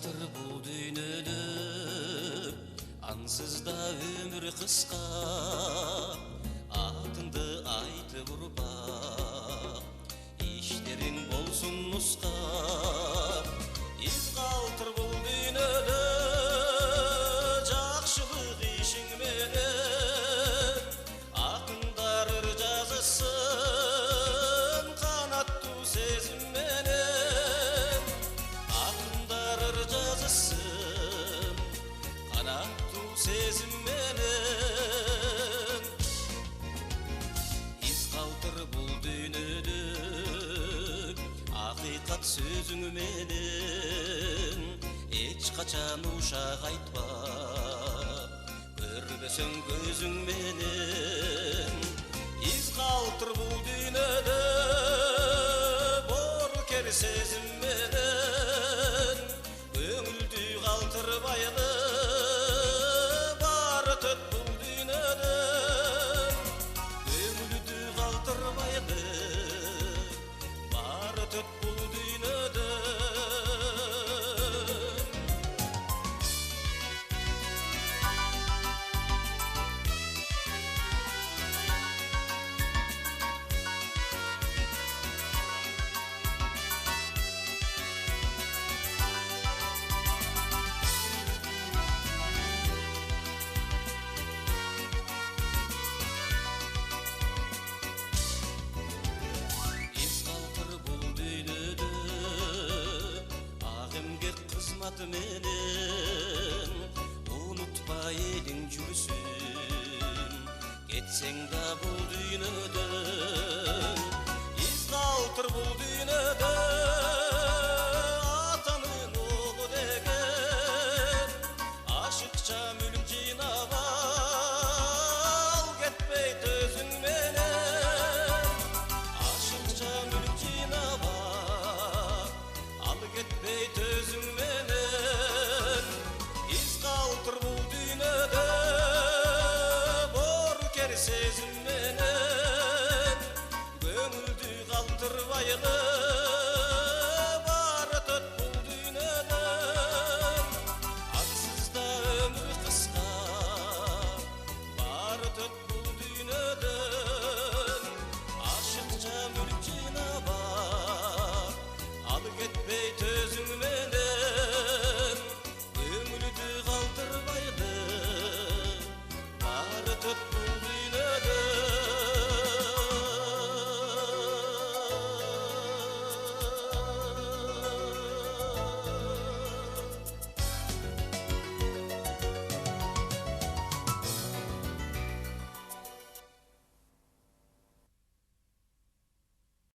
калтыр бул дүйнөдө ансызда өмүр кыска атыңды айтып урба иштериң болсун нуска из калтыр бул дүйнөдө жакшылык ишиң менен акындар ыр жазсын канаттуу сезим менен акындар ыр жазсын канаттуу сезим менен из калтыр бул дүйнөдө акыйкат сөзүң менен эч качан ушак айтпа көрбөсөң көзүң менен из калтыр бул дүйнөдө боркер сезим менен көңүлдү калтырбайлы баары төт бул дүйнөдө көңүлдү калтырбайлы баары төт бул дүйнөдө менен унутпа элиң жүрсүн кетсең да бул дүйнөдөн из калтыр бул дүйнөдө атанын оолу деген ашыкча мүлк жыйнап ал кетпей төзүң менен ашыкча мүлк жыйнап ал кетпей төзүң менен калтыр бул дүйнөдө боркер сезим менен көңүлдү калтырбайлы баары төт бул дүйнөдө ансызда өмүр кыска баары төт бул дүйнөдө ашыкча мүлк жыйнап ал кетпей төзүң менен көңүлдү калтырбайлы баары төт